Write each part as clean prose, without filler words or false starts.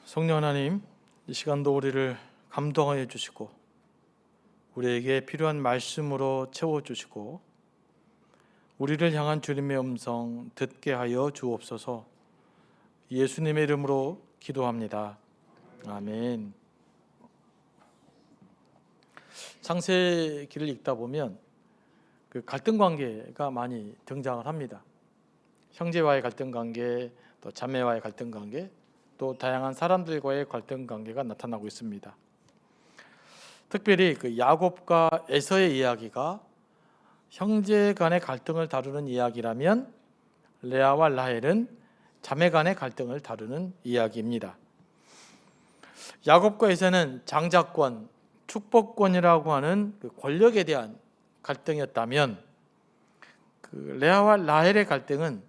성령 하나님, 이 시간도 우리를 감동하여 주시고 우리에게 필요한 말씀으로 채워주시고 우리를 향한 주님의 음성 듣게 하여 주옵소서. 예수님의 이름으로 기도합니다. 아멘. 창세기를 읽다 보면 그 갈등 관계가 많이 등장을 합니다. 형제와의 갈등 관계, 또 자매와의 갈등 관계, 또 다양한 사람들과의 갈등 관계가 나타나고 있습니다. 특별히 그 야곱과 에서의 이야기가 형제 간의 갈등을 다루는 이야기라면 레아와 라헬은 자매 간의 갈등을 다루는 이야기입니다. 야곱과 에서는 장자권, 축복권이라고 하는 그 권력에 대한 갈등이었다면 그 레아와 라헬의 갈등은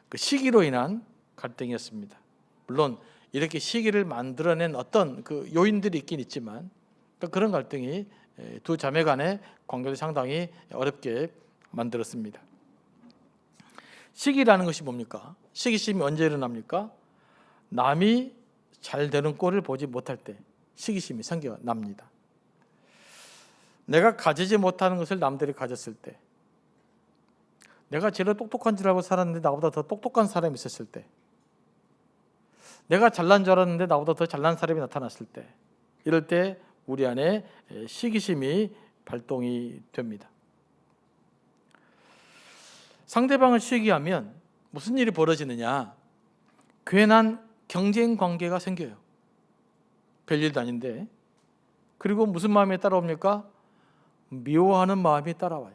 그 시기로 인한 갈등이었습니다. 물론 이렇게 시기를 만들어낸 어떤 그 요인들이 있긴 있지만 그런 갈등이 두 자매 간의 관계를 상당히 어렵게 만들었습니다. 시기라는 것이 뭡니까? 시기심이 언제 일어납니까? 남이 잘 되는 꼴을 보지 못할 때 시기심이 생겨납니다. 내가 가지지 못하는 것을 남들이 가졌을 때, 내가 제일 똑똑한 줄 알고 살았는데 나보다 더 똑똑한 사람이 있었을 때, 내가 잘난 줄 알았는데 나보다 더 잘난 사람이 나타났을 때, 이럴 때 우리 안에 시기심이 발동이 됩니다. 상대방을 시기하면 무슨 일이 벌어지느냐? 괜한 경쟁 관계가 생겨요. 별일도 아닌데. 그리고 무슨 마음이 따라옵니까? 미워하는 마음이 따라와요.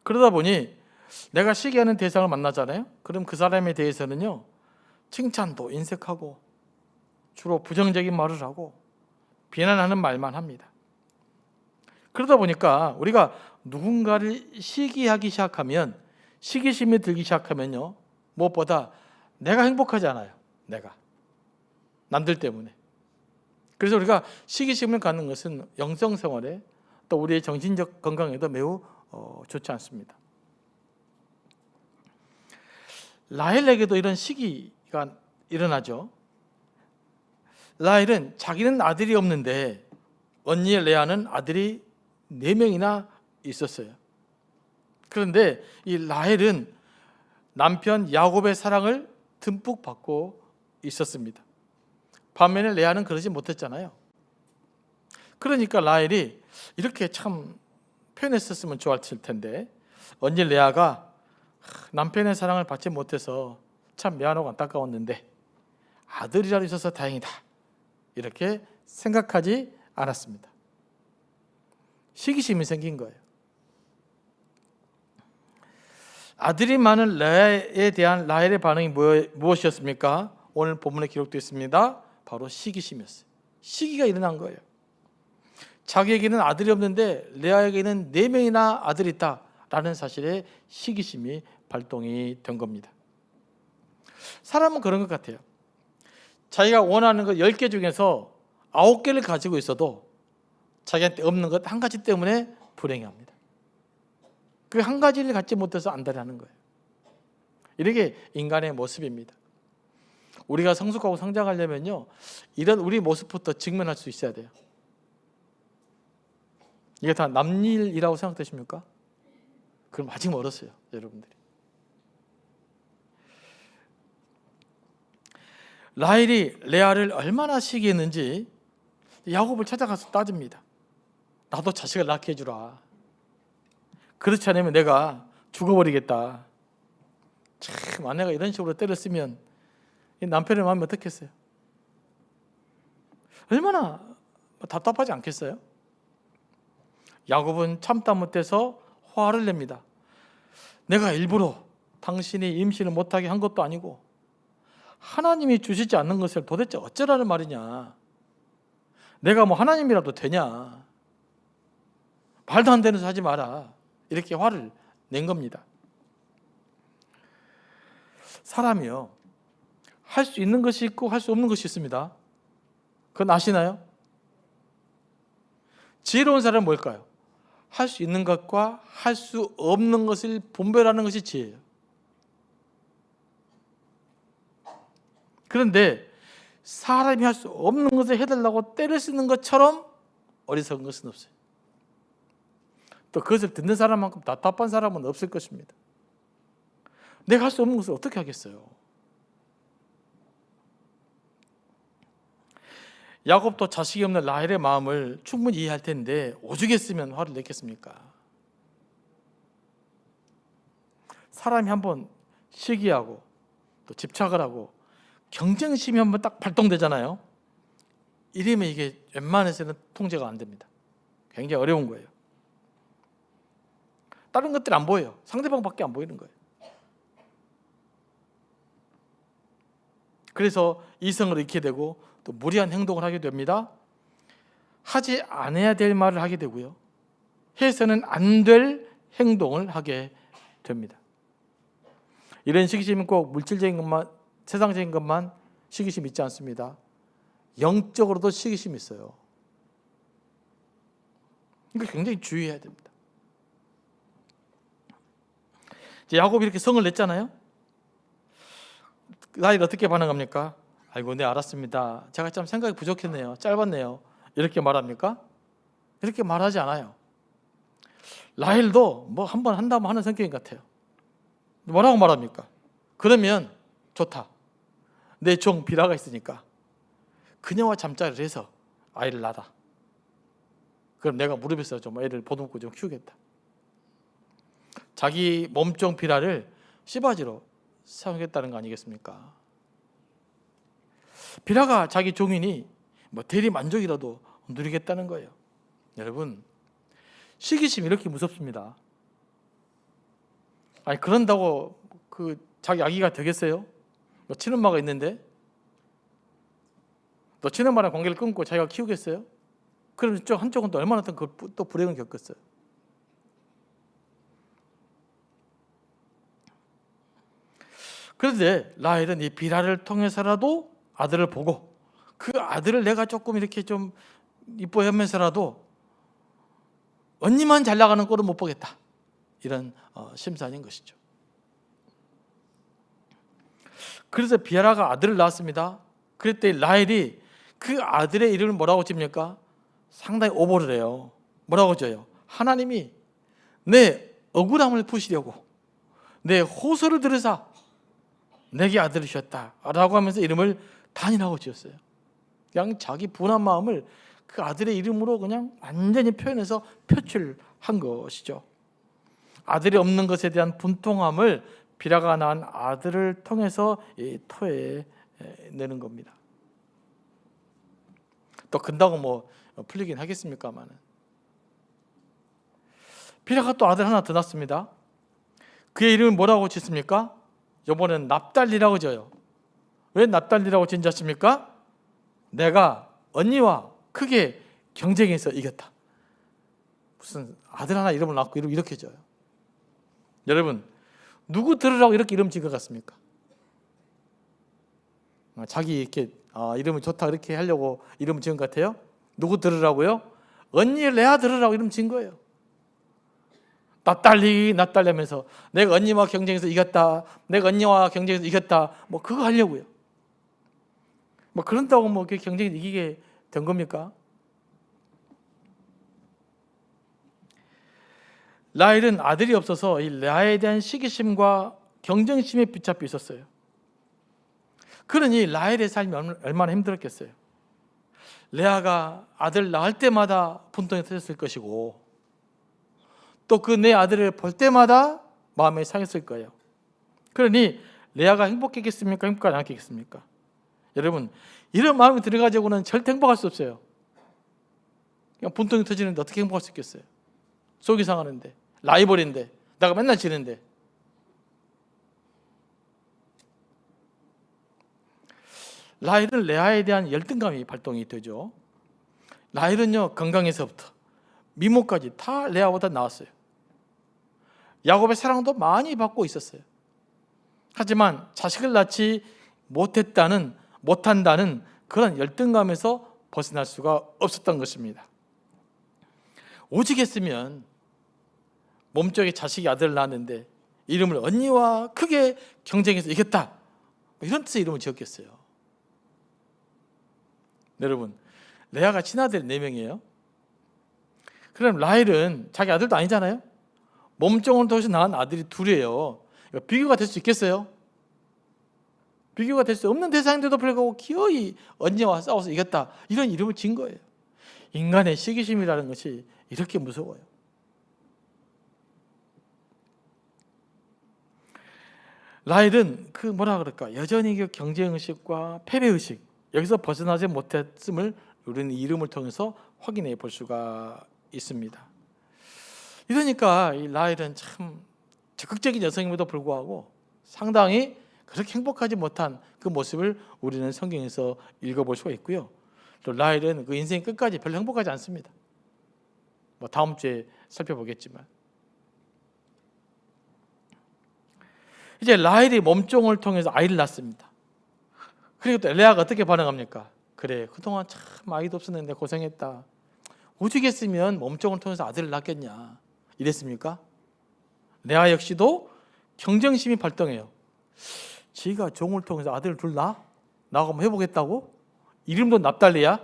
그러다 보니 내가 시기하는 대상을 만나잖아요. 그럼 그 사람에 대해서는요, 칭찬도 인색하고 주로 부정적인 말을 하고 비난하는 말만 합니다. 그러다 보니까 우리가 누군가를 시기하기 시작하면, 시기심이 들기 시작하면요, 무엇보다 내가 행복하지 않아요. 내가 남들 때문에. 그래서 우리가 시기심을 갖는 것은 영성생활에 또 우리의 정신적 건강에도 매우 좋지 않습니다. 라헬에게도 이런 시기가 일어나죠. 라헬은 자기는 아들이 없는데 언니 레아는 아들이 4명이나 있었어요. 그런데 이 라헬은 남편 야곱의 사랑을 듬뿍 받고 있었습니다. 반면에 레아는 그러지 못했잖아요. 그러니까 라헬이 이렇게 참 표현했었으면 좋았을 텐데, 언니 레아가 남편의 사랑을 받지 못해서 참 미안하고 안타까웠는데 아들이라도 있어서 다행이다, 이렇게 생각하지 않았습니다. 시기심이 생긴 거예요. 아들이 많은 레아에 대한 라헬의 반응이 무엇이었습니까? 오늘 본문에 기록되어 있습니다. 바로 시기심이었어요. 시기가 일어난 거예요. 자기에게는 아들이 없는데 레아에게는 4명이나 아들이 있다라는 사실에 시기심이 발동이 된 겁니다. 사람은 그런 것 같아요. 자기가 원하는 것 10개 중에서 9개를 가지고 있어도 자기한테 없는 것 한 가지 때문에 불행해합니다. 그 한 가지를 갖지 못해서 안달하는 거예요. 이렇게 인간의 모습입니다. 우리가 성숙하고 성장하려면요, 이런 우리 모습부터 직면할 수 있어야 돼요. 이게 다 남일이라고 생각되십니까? 그럼 아직 멀었어요, 여러분들이. 라헬이 레아를 얼마나 시기했는지 야곱을 찾아가서 따집니다. 나도 자식을 낳게 해주라. 그렇지 않으면 내가 죽어버리겠다. 참, 아내가 이런 식으로 때렸으면 남편의 마음이 어떻겠어요? 얼마나 답답하지 않겠어요? 야곱은 참다 못해서 화를 냅니다. 내가 일부러 당신이 임신을 못하게 한 것도 아니고 하나님이 주시지 않는 것을 도대체 어쩌라는 말이냐. 내가 뭐 하나님이라도 되냐. 말도 안 되는 소리 하지 마라. 이렇게 화를 낸 겁니다. 사람이요, 할 수 있는 것이 있고 할 수 없는 것이 있습니다. 그건 아시나요? 지혜로운 사람은 뭘까요? 할 수 있는 것과 할 수 없는 것을 분별하는 것이 지혜예요. 그런데 사람이 할 수 없는 것을 해달라고 때를 쓰는 것처럼 어리석은 것은 없어요. 또 그것을 듣는 사람만큼 답답한 사람은 없을 것입니다. 내가 할 수 없는 것을 어떻게 하겠어요? 야곱도 자식이 없는 라헬의 마음을 충분히 이해할 텐데 오죽했으면 화를 냈겠습니까? 사람이 한번 시기하고 또 집착을 하고 경쟁심이 한번 딱 발동되잖아요. 이러면 이게 웬만해서는 통제가 안 됩니다. 굉장히 어려운 거예요. 다른 것들이 안 보여요. 상대방밖에 안 보이는 거예요. 그래서 이성을 잃게 되고 또 무리한 행동을 하게 됩니다. 하지 않아야 될 말을 하게 되고요. 해서는 안 될 행동을 하게 됩니다. 이런 시기심은 꼭 물질적인 것만, 세상적인 것만 시기심이 있지 않습니다. 영적으로도 시기심이 있어요. 이거 굉장히 주의해야 됩니다. 이제 야곱이 이렇게 성을 냈잖아요. 라헬이 어떻게 반응합니까? 아이고, 네, 알았습니다. 제가 좀 생각이 부족했네요. 짧았네요. 이렇게 말합니까? 이렇게 말하지 않아요. 라헬도 뭐 한번 한다면 하는 성격인 것 같아요. 뭐라고 말합니까? 그러면 좋다. 내 종 비라가 있으니까 그녀와 잠자리를 해서 아이를 낳아. 그럼 내가 무릎에서 좀 애를 보듬고 좀 키우겠다. 자기 몸종 비라를 씨바지로 사용했다는 거 아니겠습니까? 비라가 자기 종이니 뭐 대리 만족이라도 누리겠다는 거예요. 여러분, 시기심이 이렇게 무섭습니다. 아니, 그런다고 그 자기 아기가 되겠어요? 너 친엄마가 있는데 너 친엄마랑 관계를 끊고 자기가 키우겠어요? 그럼 한쪽은 또 얼마나 또 불행을 겪었어요. 그런데 라헬은 이 비라를 통해서라도 아들을 보고 그 아들을 내가 조금 이렇게 좀 이뻐하면서라도 언니만 잘 나가는 꼴은 못 보겠다. 이런 심산인 것이죠. 그래서 비라가 아들을 낳았습니다. 그랬더니 라헬이 그 아들의 이름을 뭐라고 찝니까? 상당히 오버를 해요. 뭐라고 져요? 하나님이 내 억울함을 푸시려고 내 호소를 들으사 내게 아들을 주셨다 라고 하면서 이름을 단이라고 지었어요. 그냥 자기 분한 마음을 그 아들의 이름으로 그냥 완전히 표현해서 표출한 것이죠. 아들이 없는 것에 대한 분통함을 비라가 낳은 아들을 통해서 토해내는 겁니다. 또 근다고 뭐 풀리긴 하겠습니까만은. 비라가 또 아들 하나 더 낳습니다. 그의 이름을 뭐라고 짓습니까? 이번엔 납달리라고 져요. 왜 납달리라고 지은 줄 아십니까? 내가 언니와 크게 경쟁해서 이겼다. 무슨 아들 하나 이름을 낳고 이렇게 져요. 여러분, 누구 들으라고 이렇게 이름 지은 것 같습니까? 자기 이렇게 이름이 좋다 이렇게 하려고 이름 지은 것 같아요? 누구 들으라고요? 언니 레아 들으라고 이름 지은 거예요. 납달리 하면서 내가 언니와 경쟁해서 이겼다. 내가 언니와 경쟁해서 이겼다. 뭐 그거 하려고요. 뭐 그런다고 뭐 경쟁에서 이기게 된 겁니까? 라헬은 아들이 없어서 이 레아에 대한 시기심과 경쟁심에 붙잡혀 있었어요. 그러니 라헬의 삶이 얼마나 힘들었겠어요. 레아가 아들 낳을 때마다 분통이 터졌을 것이고 또 그 내 아들을 볼 때마다 마음이 상했을 거예요. 그러니 레아가 행복했겠습니까? 행복하지 않겠습니까? 여러분, 이런 마음이 들어가지고는 절대 행복할 수 없어요. 그냥 분통이 터지는데 어떻게 행복할 수 있겠어요? 속이 상하는데, 라이벌인데, 내가 맨날 지는데. 라헬은 레아에 대한 열등감이 발동이 되죠. 라헬은요, 건강에서부터 미모까지 다 레아보다 나았어요. 야곱의 사랑도 많이 받고 있었어요. 하지만 자식을 낳지 못한다는 그런 열등감에서 벗어날 수가 없었던 것입니다. 오직 했으면 몸쪽에 자식이 아들을 낳았는데 이름을 언니와 크게 경쟁해서 이겼다, 이런 뜻의 이름을 지었겠어요. 여러분, 레아가 친아들이 4명이에요. 그럼 라헬은 자기 아들도 아니잖아요. 몸종을 통해서 낳은 아들이 2이에요. 비교가 될 수 있겠어요? 비교가 될 수 없는 대상인데도 불구하고 기어이 언니와 싸워서 이겼다, 이런 이름을 진 거예요. 인간의 시기심이라는 것이 이렇게 무서워요. 라헬은 그 뭐라 그럴까, 여전히 그 경쟁의식과 패배의식, 여기서 벗어나지 못했음을 우리는 이 이름을 통해서 확인해 볼 수가 있습니다. 이러니까 이 라헬은 참 적극적인 여성임에도 불구하고 상당히 그렇게 행복하지 못한 그 모습을 우리는 성경에서 읽어볼 수가 있고요. 또 라헬은 그 인생 끝까지 별로 행복하지 않습니다. 뭐 다음 주에 살펴보겠지만, 이제 라헬이 몸종을 통해서 아이를 낳습니다. 그리고 또 레아가 어떻게 반응합니까? 그래, 그동안 참 아이도 없었는데 고생했다. 오죽했으면 몸종을 통해서 아들을 낳겠냐, 이랬습니까? 레아 역시도 경쟁심이 발동해요. 지가 종을 통해서 아들을 둘 낳아? 나하고 한번 해보겠다고? 이름도 납달리야?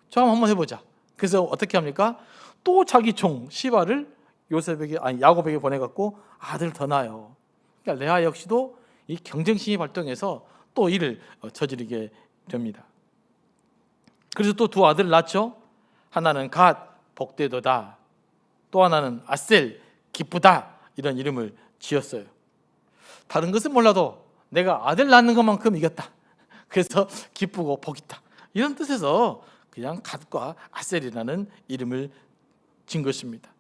저 한번 해보자. 그래서 어떻게 합니까? 또 자기 종 시바를 야곱에게 보내갖고 아들을 더 낳아요. 그러니까 레아 역시도 이 경쟁심이 발동해서 또 일을 저지르게 됩니다. 그래서 또 2 아들을 낳죠. 하나는 갓, 복되도다. 또 하나는 아셀, 기쁘다. 이런 이름을 지었어요. 다른 것은 몰라도 내가 아들 낳는 것만큼 이겼다. 그래서 기쁘고 복있다, 이런 뜻에서 그냥 갓과 아셀이라는 이름을 진 것입니다.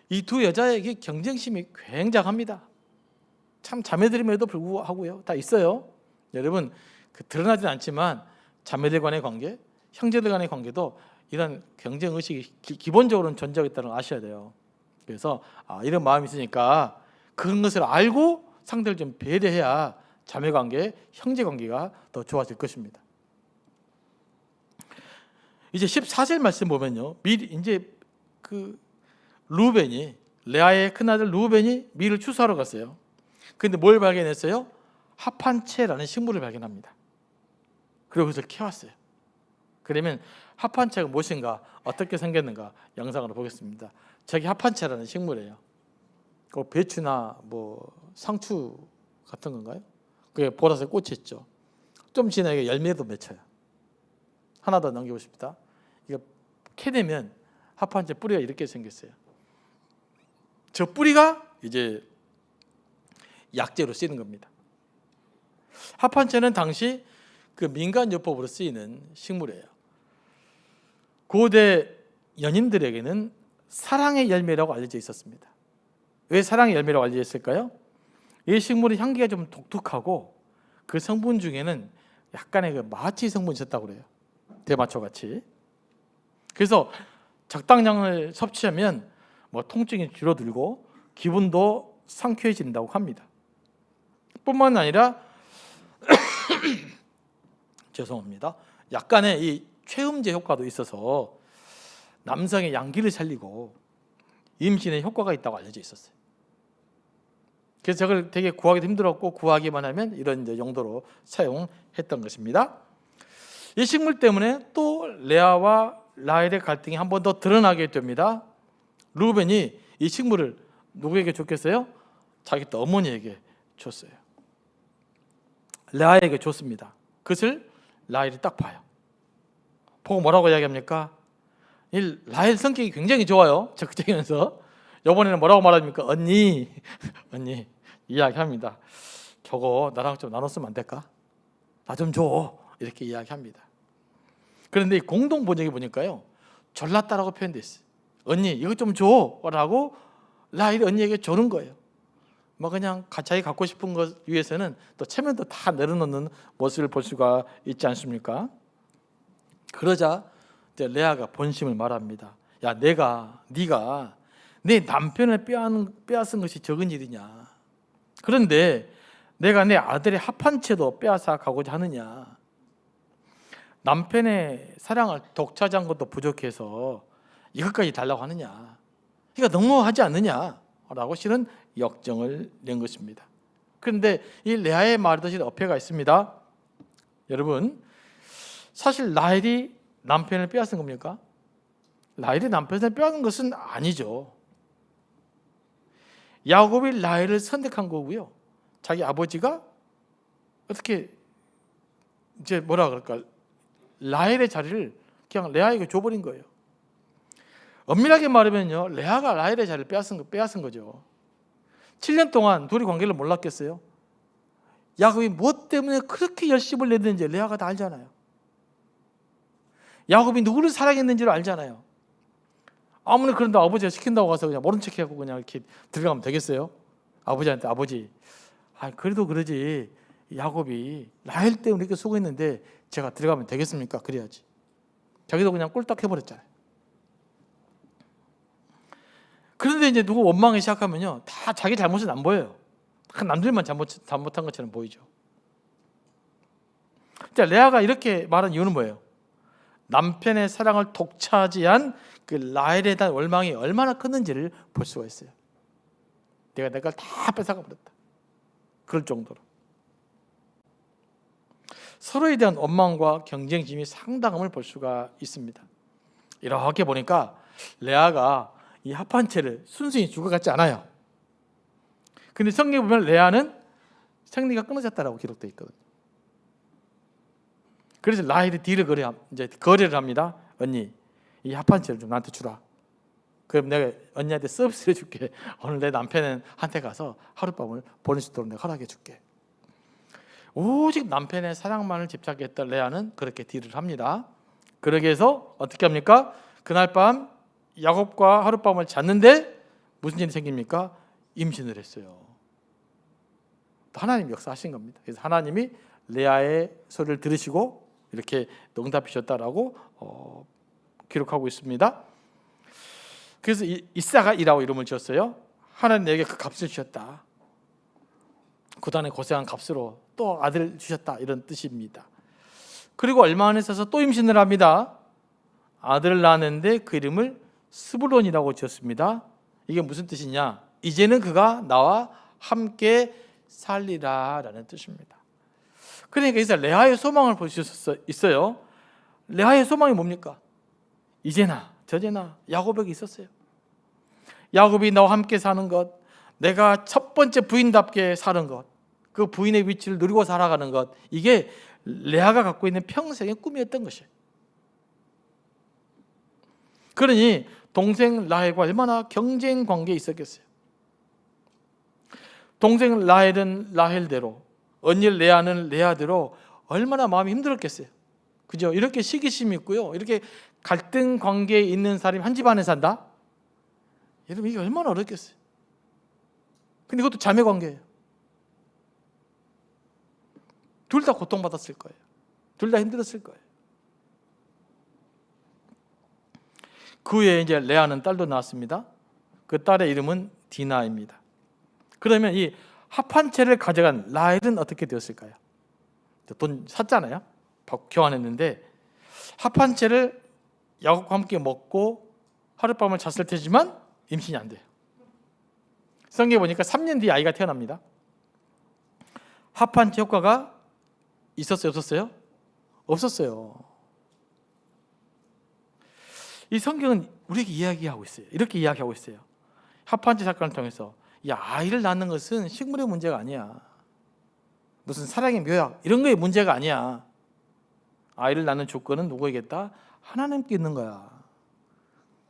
이 2 여자에게 경쟁심이 굉장합니다. 참 자매들임에도 불구하고요, 다 있어요. 여러분, 드러나진 않지만 자매들 간의 관계, 형제들 간의 관계도 이런 경쟁 의식이 기본적으로는 존재하고 있다는 걸 아셔야 돼요. 그래서 이런 마음이 있으니까 그런 것을 알고 상대를 좀 배려해야 자매 관계, 형제 관계가 더 좋아질 것입니다. 이제 14절 말씀 보면요, 이제 그 루벤이, 레아의 큰아들 루벤이 밀을 추수하러 갔어요. 그런데 뭘 발견했어요? 합한채라는 식물을 발견합니다. 그리고 그것을 캐왔어요. 그러면 합한채가 무엇인가, 어떻게 생겼는가 영상으로 보겠습니다. 저기 합한채라는 식물이에요. 그 배추나 뭐 상추 같은 건가요? 그게 보라색 꽃이 있죠. 좀 지나게 열매도 맺혀요. 하나 더 넘겨보십니다. 이거 캐내면 합한채 뿌리가 이렇게 생겼어요. 저 뿌리가 이제 약재로 쓰이는 겁니다. 합한채는 당시 그 민간요법으로 쓰이는 식물이에요. 고대 연인들에게는 사랑의 열매라고 알려져 있었습니다. 왜 사랑의 열매라고 알려져 있을까요? 이 식물의 향기가 좀 독특하고 그 성분 중에는 약간의 그 마취 성분이 있었다고 그래요. 대마초 같이. 그래서 적당량을 섭취하면 뭐 통증이 줄어들고 기분도 상쾌해진다고 합니다. 뿐만 아니라 죄송합니다. 약간의 이 최음제 효과도 있어서 남성의 양기를 살리고 임신에 효과가 있다고 알려져 있었어요. 그래서 저걸 되게 구하기도 힘들었고 구하기만 하면 이런 이제 용도로 사용했던 것입니다. 이 식물 때문에 또 레아와 라헬의 갈등이 한 번 더 드러나게 됩니다. 루벤이 이 식물을 누구에게 줬겠어요? 자기 또 어머니에게 줬어요. 레아에게 줬습니다. 그것을 라헬이 딱 봐요. 보고 뭐라고 이야기합니까? 이 라헬 성격이 굉장히 좋아요. 적극적이면서. 이번에는 뭐라고 말합니까? 언니 이야기합니다. 저거 나랑 좀 나눴으면 안 될까? 나 좀 줘. 이렇게 이야기합니다. 그런데 공동 번역에 보니까요, 졸랐다라고 표현되어 있어요. 언니 이거 좀 줘 라고 라헬이 언니에게 주는 거예요. 뭐 그냥 자기 갖고 싶은 것 위해서는 또 체면도 다 내려놓는 모습을 볼 수가 있지 않습니까? 그러자 이제 레아가 본심을 말합니다. 야, 네가 내 남편을 빼앗은 것이 적은 일이냐? 그런데 내가 내 아들의 합한채도 빼앗아 가고자 하느냐? 남편의 사랑을 독차지한 것도 부족해서 이것까지 달라고 하느냐? 그러니까 너무하지 않느냐? 라고 실은 역정을 낸 것입니다. 그런데 이 레아의 말듯이 어폐가 있습니다. 여러분, 사실 라헬이 남편을 빼앗은 겁니까? 라헬이 남편을 빼앗은 것은 아니죠. 야곱이 라헬을 선택한 거고요. 자기 아버지가 어떻게 이제 뭐라 그럴까, 라헬의 자리를 그냥 레아에게 줘버린 거예요. 엄밀하게 말하면요, 레아가 라헬의 자리를 빼앗은 거죠. 7년 동안 둘이 관계를 몰랐겠어요? 야곱이 무엇 때문에 그렇게 열심을 냈는지 레아가 다 알잖아요. 야곱이 누구를 사랑했는지를 알잖아요. 아무리 그런데 아버지가 시킨다고 가서 그냥 모른 척하고 그냥 이렇게 들어가면 되겠어요? 아버지한테, 아버지, 그래도 그러지, 야곱이 라헬 때문에 이렇게 수고했는데 제가 들어가면 되겠습니까? 그래야지. 자기도 그냥 꿀딱 해버렸잖아요. 그런데 이제 누구 원망하기 시작하면요, 다 자기 잘못은 안 보여요. 다 남들만 잘못한 것처럼 보이죠. 자, 레아가 이렇게 말한 이유는 뭐예요? 남편의 사랑을 독차지한 그 라헬에 대한 원망이 얼마나 컸는지를 볼 수가 있어요. 내가 내 걸 다 뺏어가 버렸다. 그럴 정도로. 서로에 대한 원망과 경쟁심이 상당함을 볼 수가 있습니다. 이렇게 보니까 레아가 이 합한 채를 순순히 줄 것 같지 않아요. 근데 성경에 보면 레아는 생리가 끊어졌다라고 기록되어 있거든요. 그래서 라헬이 딜을 거래를 합니다. 언니, 이 합한 채를 좀 나한테 주라. 그럼 내가 언니한테 서비스를 해줄게. 오늘 내 남편한테 가서 하룻밤을 보낼 수 있도록 내가 허락해 줄게. 오직 남편의 사랑만을 집착했던 레아는 그렇게 딜을 합니다. 그러게 해서 어떻게 합니까? 그날 밤 야곱과 하룻밤을 잤는데 무슨 일이 생깁니까? 임신을 했어요. 하나님 역사하신 겁니다. 그래서 하나님이 레아의 소리를 들으시고 이렇게 응답하셨다라고 기록하고 있습니다. 그래서 이사가 이라고 이름을 지었어요. 하나님 내게 그 값을 주셨다. 고단에 고생한 값으로 또 아들을 주셨다, 이런 뜻입니다. 그리고 얼마 안 있어서 또 임신을 합니다. 아들을 낳았는데 그 이름을 스불론이라고 지었습니다. 이게 무슨 뜻이냐? 이제는 그가 나와 함께 살리라 라는 뜻입니다. 그러니까 이제 레아의 소망을 볼 수 있어요. 레아의 소망이 뭡니까? 이제나 저제나 야곱에게 있었어요. 야곱이 나와 함께 사는 것, 내가 첫 번째 부인답게 사는 것, 그 부인의 위치를 누리고 살아가는 것, 이게 레아가 갖고 있는 평생의 꿈이었던 것이에요. 그러니 동생 라헬과 얼마나 경쟁 관계에 있었겠어요. 동생 라헬은 라헬대로, 언니 레아는 레아대로 얼마나 마음이 힘들었겠어요. 그죠? 이렇게 시기심이 있고요, 이렇게 갈등 관계에 있는 사람이 한 집안에 산다? 여러분, 이게 얼마나 어렵겠어요. 근데 이것도 자매 관계예요. 둘 다 고통받았을 거예요. 둘 다 힘들었을 거예요. 그 후에 이제 레아는 딸도 낳았습니다. 그 딸의 이름은 디나입니다. 그러면 이 합한 채를 가져간 라헬은 어떻게 되었을까요? 돈 샀잖아요. 교환했는데 합한 채를 야곱과 함께 먹고 하룻밤을 잤을 테지만 임신이 안 돼요. 성경에 보니까 3년 뒤에 아이가 태어납니다. 합한 채 효과가 있었어요, 없었어요? 없었어요. 이 성경은 우리에게 이야기하고 있어요. 이렇게 이야기하고 있어요. 합한 채 사건을 통해서, 아이를 낳는 것은 식물의 문제가 아니야. 무슨 사랑의 묘약 이런 거의 문제가 아니야. 아이를 낳는 조건은 누구에게다? 하나님께 있는 거야.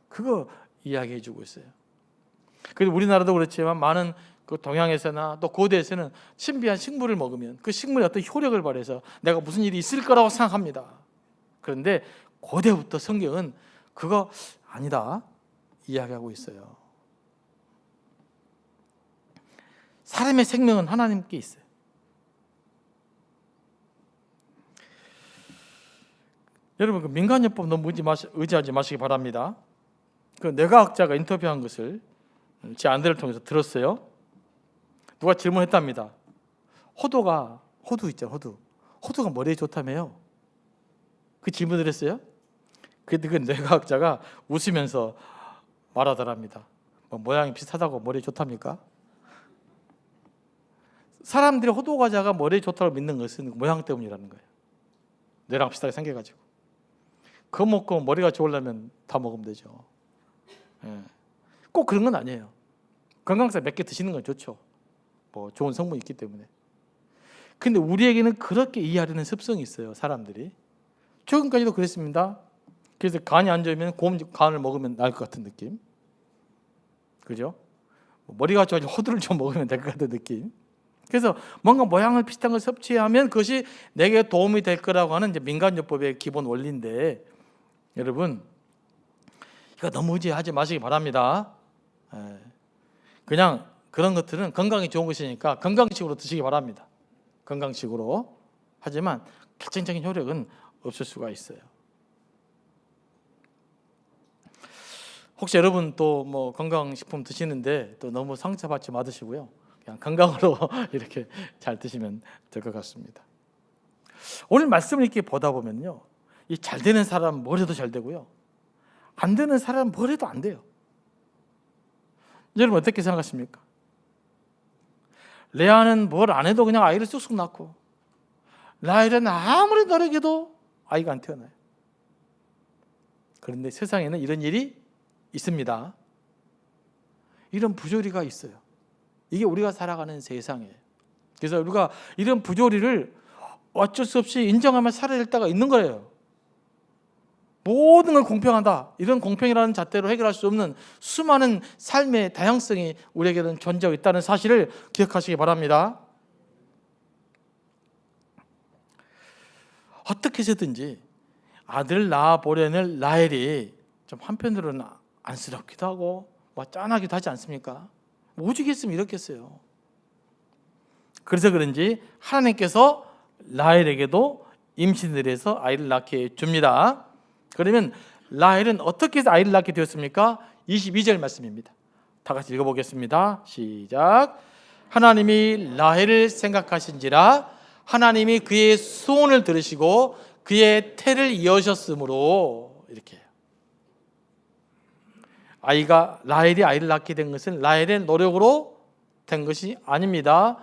그거 이야기해 주고 있어요. 그리고 우리나라도 그렇지만 많은 그 동양에서나 또 고대에서는 신비한 식물을 먹으면 그 식물이 어떤 효력을 발휘해서 내가 무슨 일이 있을 거라고 생각합니다. 그런데 고대부터 성경은 그거 아니다 이야기하고 있어요. 사람의 생명은 하나님께 있어요. 여러분, 그 민간요법 너무 의지하지 마시기 바랍니다. 그 뇌과학자가 인터뷰한 것을 제 아들을 통해서 들었어요. 누가 질문했답니다. 호두 있죠, 호두가 머리에 좋다며요. 그 질문을 했어요. 그 뇌과학자가 웃으면서 말하더랍니다. 모양이 비슷하다고 머리에 좋답니까? 사람들이 호두 과자가 머리에 좋다고 믿는 것은 모양 때문이라는 거예요. 뇌랑 비슷하게 생겨가지고 그거 먹고 머리가 좋으려면 다 먹으면 되죠. 예. 꼭 그런 건 아니에요. 건강상 몇 개 드시는 건 좋죠. 뭐 좋은 성분이 있기 때문에. 근데 우리에게는 그렇게 이해하려는 습성이 있어요. 사람들이. 최근까지도 그랬습니다. 그래서 간이 안 좋으면 간을 먹으면 나을 것 같은 느낌. 그죠? 머리가 좋아지면 호두를 좀 먹으면 될 것 같은 느낌. 그래서 뭔가 모양을 비슷한 걸 섭취하면 그것이 내게 도움이 될 거라고 하는 이제 민간요법의 기본 원리인데, 여러분 이거 너무 의지하지 마시기 바랍니다. 그냥 그런 것들은 건강에 좋은 것이니까 건강식으로 드시기 바랍니다. 건강식으로. 하지만 결정적인 효력은 없을 수가 있어요. 혹시 여러분 또 뭐 건강식품 드시는데 또 너무 상처받지 마시고요. 그냥 건강으로 이렇게 잘 드시면 될 것 같습니다. 오늘 말씀을 이렇게 보다 보면요, 이 잘 되는 사람 뭘 해도 잘 되고요, 안 되는 사람 뭘 해도 안 돼요. 여러분 어떻게 생각하십니까? 레아는 뭘 안 해도 그냥 아이를 쑥쑥 낳고, 라헬은 아무리 노력해도 아이가 안 태어나요. 그런데 세상에는 이런 일이 있습니다. 이런 부조리가 있어요. 이게 우리가 살아가는 세상이에요. 그래서 우리가 이런 부조리를 어쩔 수 없이 인정하며 살아야 될 때가 있는 거예요. 모든 걸 공평하다, 이런 공평이라는 잣대로 해결할 수 없는 수많은 삶의 다양성이 우리에게는 존재하고 있다는 사실을 기억하시기 바랍니다. 어떻게 해서든지 아들 낳아 보려는 라헬이 좀 한편으로는 안쓰럽기도 하고 뭐 짠하기도 하지 않습니까? 오죽 했으면 이렇겠어요. 그래서 그런지 하나님께서 라헬에게도 임신을 해서 아이를 낳게 줍니다. 그러면 라헬은 어떻게 해서 아이를 낳게 되었습니까? 22절 말씀입니다. 다 같이 읽어보겠습니다. 시작. 하나님이 라헬을 생각하신지라 하나님이 그의 소원을 들으시고 그의 태를 여셨으므로, 이렇게 해요. 라헬이 아이를 낳게 된 것은 라헬의 노력으로 된 것이 아닙니다.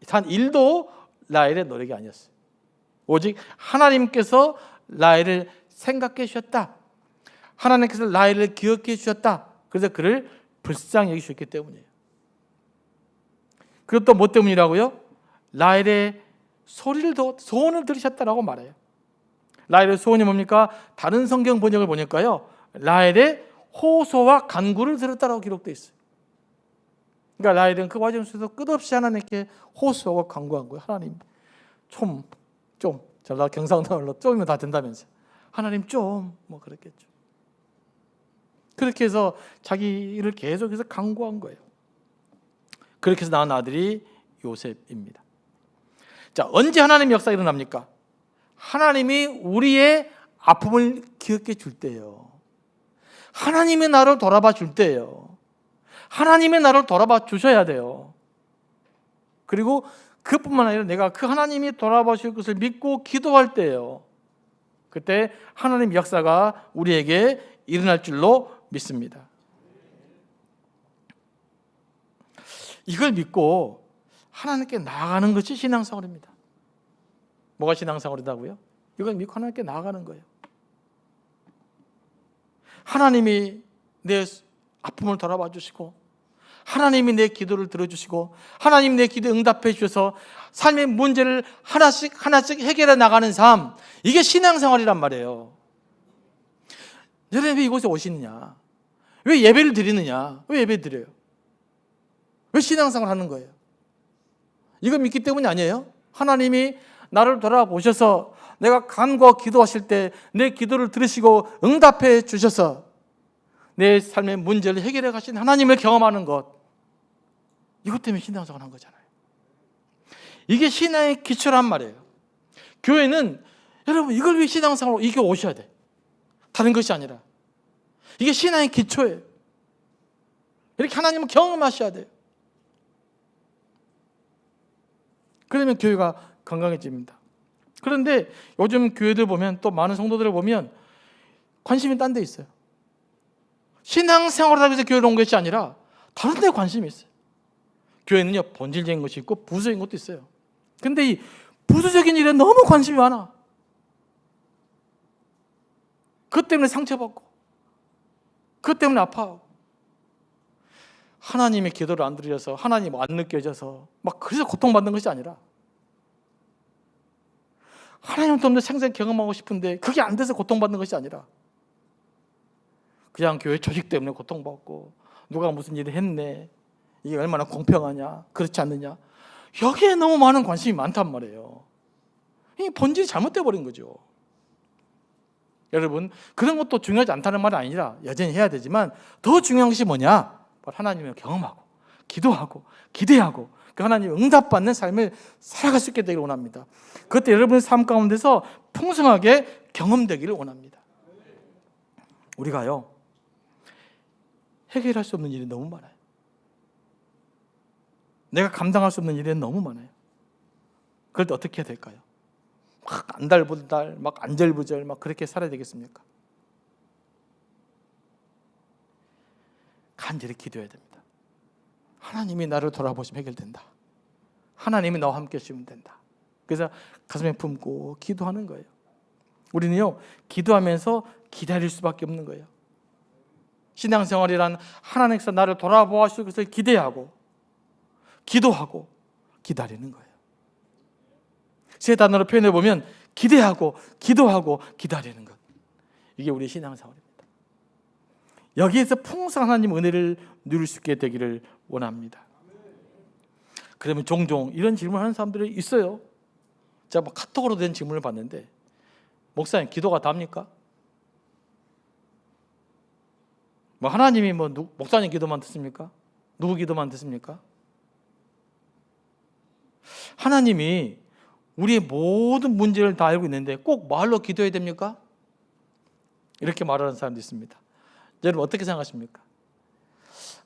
단 1도 라헬의 노력이 아니었어요. 오직 하나님께서 라헬을 생각해 주셨다. 하나님께서 라헬을 기억해 주셨다. 그래서 그를 불쌍히 여기셨기 때문이에요. 그리고 또 뭐 때문이라고요? 라헬의 소원을 들으셨다라고 말해요. 라헬의 소원이 뭡니까? 다른 성경 번역을 보니까요, 라헬의 호소와 간구를 들었다라고 기록되어 있어요. 그러니까 라헬은 그 과정 속에서 끝없이 하나님께 호소하고 간구한 거예요. 하나님 좀 전라 경상도말로 좀이면 다 된다면서, 하나님 좀, 뭐 그랬겠죠. 그렇게 해서 자기 일을 계속해서 간구한 거예요. 그렇게 해서 낳은 아들이 요셉입니다. 자, 언제 하나님의 역사가 일어납니까? 하나님이 우리의 아픔을 기억해 줄 때예요. 하나님의 나를 돌아봐 줄 때예요. 하나님의 나를 돌아봐 주셔야 돼요. 그리고 그뿐만 아니라 내가 그 하나님이 돌아봐 줄 것을 믿고 기도할 때예요. 그때 하나님의 역사가 우리에게 일어날 줄로 믿습니다. 이걸 믿고 하나님께 나아가는 것이 신앙생활입니다. 뭐가 신앙생활이라고요? 이걸 믿고 하나님께 나아가는 거예요. 하나님이 내 아픔을 돌아봐 주시고, 하나님이 내 기도를 들어주시고, 하나님 내 기도에 응답해 주셔서 삶의 문제를 하나씩 해결해 나가는 삶, 이게 신앙생활이란 말이에요. 여러분 왜 이곳에 오시느냐? 왜 예배를 드리느냐? 왜 예배 드려요? 왜 신앙생활 하는 거예요? 이거 믿기 때문이 아니에요? 하나님이 나를 돌아보셔서 내가 간구하고 기도하실 때 내 기도를 들으시고 응답해 주셔서 내 삶의 문제를 해결해 가신 하나님을 경험하는 것, 이것 때문에 신앙생활 한 거잖아요. 이게 신앙의 기초란 말이에요. 교회는 여러분 이걸 위해 신앙생활로 이게 오셔야 돼. 다른 것이 아니라 이게 신앙의 기초예요. 이렇게 하나님을 경험하셔야 돼요. 그러면 교회가 건강해집니다. 그런데 요즘 교회들 보면, 또 많은 성도들을 보면 관심이 딴 데 있어요. 신앙생활을 하기 위해서 교회로 온 것이 아니라 다른 데 관심이 있어요. 교회는요, 본질적인 것이 있고 부수적인 것도 있어요. 근데 이 부수적인 일에 너무 관심이 많아. 그것 때문에 상처받고, 그것 때문에 아파하고, 하나님의 기도를 안 들으셔서 하나님 안 느껴져서 막 그래서 고통받는 것이 아니라, 하나님 때문에 생생 경험하고 싶은데 그게 안 돼서 고통받는 것이 아니라, 그냥 교회 조직 때문에 고통받고, 누가 무슨 일을 했네, 이게 얼마나 공평하냐, 그렇지 않느냐, 여기에 너무 많은 관심이 많단 말이에요. 이 본질이 잘못되어 버린 거죠. 여러분, 그런 것도 중요하지 않다는 말은 아니라 여전히 해야 되지만, 더 중요한 것이 뭐냐? 바로 하나님을 경험하고 기도하고 기대하고 그 하나님의 응답받는 삶을 살아갈 수 있게 되기를 원합니다. 그때 여러분의 삶 가운데서 풍성하게 경험되기를 원합니다. 우리가요, 해결할 수 없는 일이 너무 많아요. 내가 감당할 수 없는 일이 너무 많아요. 그럴 때 어떻게 해야 될까요? 막 안달분달, 막 안절부절, 막 그렇게 살아야 되겠습니까? 간절히 기도해야 됩니다. 하나님이 나를 돌아보시면 해결된다. 하나님이 나와 함께 해주시면 된다. 그래서 가슴에 품고 기도하는 거예요. 우리는요, 기도하면서 기다릴 수밖에 없는 거예요. 신앙생활이란 하나님께서 나를 돌아보아 주실 것을 기대하고 기도하고 기다리는 거예요. 세 단어로 표현해 보면 기대하고 기도하고 기다리는 것, 이게 우리 신앙생활입니다. 여기에서 풍성한 하나님 은혜를 누릴 수 있게 되기를 원합니다. 그러면 종종 이런 질문을 하는 사람들이 있어요. 제가 막 카톡으로 된 질문을 받는데, 목사님 기도가 답니까? 뭐 하나님이 뭐 목사님 기도만 듣습니까? 누구 기도만 듣습니까? 하나님이 우리의 모든 문제를 다 알고 있는데 꼭 말로 기도해야 됩니까? 이렇게 말하는 사람도 있습니다. 여러분 어떻게 생각하십니까?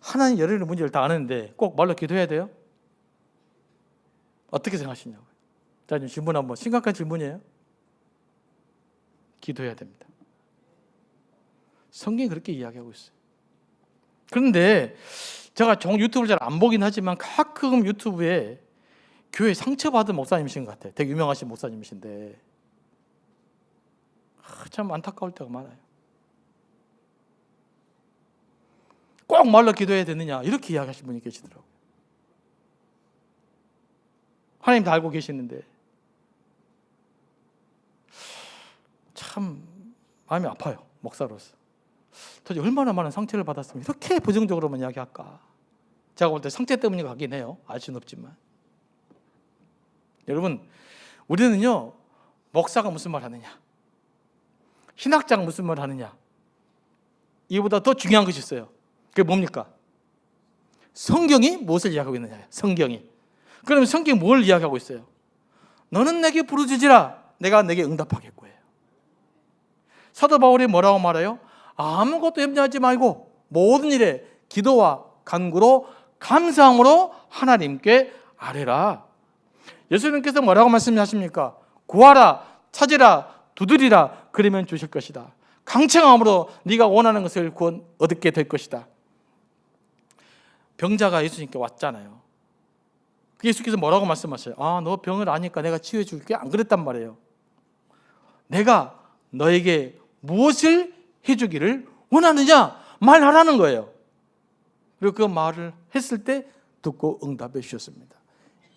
하나님 여러분의 문제를 다 아는데 꼭 말로 기도해야 돼요? 어떻게 생각하시냐고요? 자, 지금 질문 한번, 심각한 질문이에요. 기도해야 됩니다. 성경이 그렇게 이야기하고 있어요. 그런데 제가 유튜브를 잘 안 보긴 하지만 가끔 유튜브에 교회 상처받은 목사님이신 것 같아요. 되게 유명하신 목사님이신데 참 안타까울 때가 많아요. 꼭 말로 기도해야 되느냐, 이렇게 이야기하시는 분이 계시더라고요. 하나님 다 알고 계시는데 참 마음이 아파요, 목사로서. 도대체 얼마나 많은 상처를 받았으면 이렇게 부정적으로만 이야기할까. 제가 볼 때 상처 때문인 것 같긴 해요. 알 수는 없지만. 여러분, 우리는요, 목사가 무슨 말 하느냐, 신학자가 무슨 말 하느냐, 이보다 더 중요한 것이 있어요. 그게 뭡니까? 성경이 무엇을 이야기하고 있느냐. 성경이. 그러면 성경이 뭘 이야기하고 있어요? 너는 내게 부르짖으라, 내가 내게 응답하겠고 해요. 사도 바울이 뭐라고 말해요? 아무것도 염려하지 말고 모든 일에 기도와 간구로 감사함으로 하나님께 아뢰라. 예수님께서 뭐라고 말씀하십니까? 구하라, 찾으라, 두드리라, 그러면 주실 것이다. 강청함으로 네가 원하는 것을 얻게 될 것이다. 병자가 예수님께 왔잖아요. 예수께서 뭐라고 말씀하셔요? 너 병을 아니까 내가 치유해 줄게. 안 그랬단 말이에요. 내가 너에게 무엇을 해주기를 원하느냐 말하라는 거예요. 그리고 그 말을 했을 때 듣고 응답해 주셨습니다.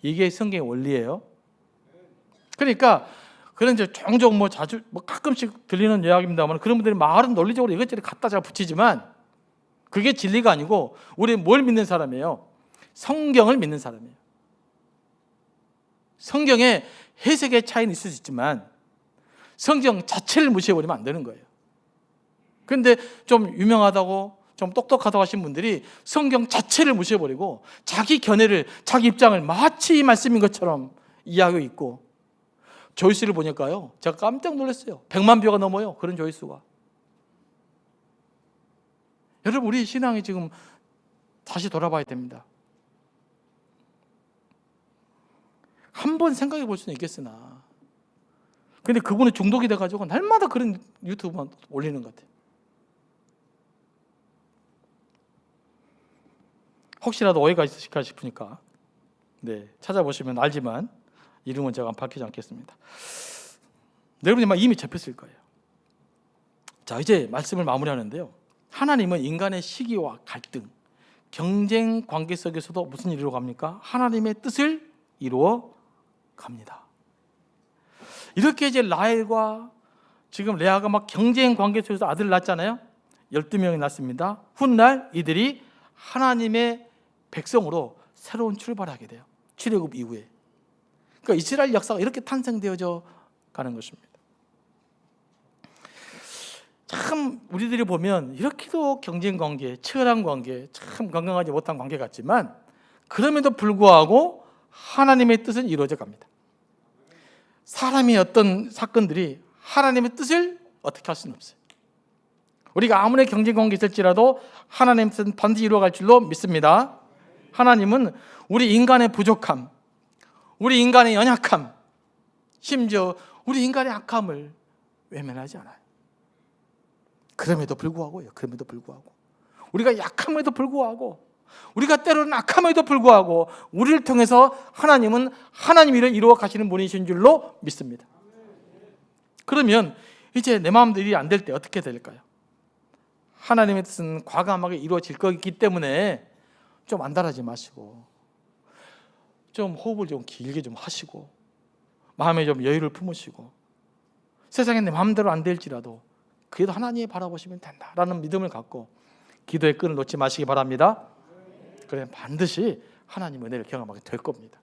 이게 성경의 원리예요. 그러니까 그런 이제 종종 자주 가끔씩 들리는 이야기입니다만, 그런 분들이 말은 논리적으로 이것저것 갖다 잘 붙이지만 그게 진리가 아니고, 우리는 뭘 믿는 사람이에요? 성경을 믿는 사람이에요. 성경의 해석의 차이는 있을 수 있지만 성경 자체를 무시해버리면 안 되는 거예요. 그런데 좀 유명하다고, 좀 똑똑하다고 하신 분들이 성경 자체를 무시해버리고 자기 견해를, 자기 입장을 마치 이 말씀인 것처럼 이해하고 있고, 조회수를 보니까요, 제가 깜짝 놀랐어요. 100만 뷰가 넘어요, 그런 조회수가. 여러분, 우리 신앙이 지금 다시 돌아봐야 됩니다. 한번 생각해 볼 수는 있겠으나, 근데 그분이 중독이 돼가지고 날마다 그런 유튜브만 올리는 것 같아요. 혹시라도 오해가 있으실까 싶으니까 찾아보시면 알지만 이름은 제가 밝히지 않겠습니다. 여러분이 이미 접했을 거예요. 자, 이제 말씀을 마무리하는데요. 하나님은 인간의 시기와 갈등, 경쟁 관계 속에서도 무슨 일을 이루어 갑니까? 하나님의 뜻을 이루어 갑니다. 이렇게 이제 라헬과 지금 레아가 막 경쟁 관계 속에서 아들을 낳았잖아요. 12명이 낳습니다. 훗날 이들이 하나님의 백성으로 새로운 출발을 하게 돼요. 출애굽 이후에. 그러니까 이스라엘 역사가 이렇게 탄생되어져 가는 것입니다. 참 우리들이 보면 이렇게도 경쟁 관계, 치열한 관계, 참 건강하지 못한 관계 같지만 그럼에도 불구하고 하나님의 뜻은 이루어져 갑니다. 사람이 어떤 사건들이 하나님의 뜻을 어떻게 할 수는 없어요. 우리가 아무리 경쟁 관계 있을지라도 하나님의 뜻은 반드시 이루어갈 줄로 믿습니다. 하나님은 우리 인간의 부족함, 우리 인간의 연약함, 심지어 우리 인간의 악함을 외면하지 않아요. 그럼에도 불구하고요. 그럼에도 불구하고 우리가 약함에도 불구하고 우리가 때로는 악함에도 불구하고 우리를 통해서 하나님은 하나님 일을 이루어 가시는 분이신 줄로 믿습니다. 그러면 이제 내 마음대로 안 될 때 어떻게 될까요? 하나님의 뜻은 과감하게 이루어질 거기 때문에 좀 안달하지 마시고 좀 호흡을 좀 길게 좀 하시고 마음에 좀 여유를 품으시고 세상에 내 마음대로 안 될지라도 그래도 하나님이 바라보시면 된다라는 믿음을 갖고 기도의 끈을 놓지 마시기 바랍니다. 그래 반드시 하나님의 은혜를 경험하게 될 겁니다.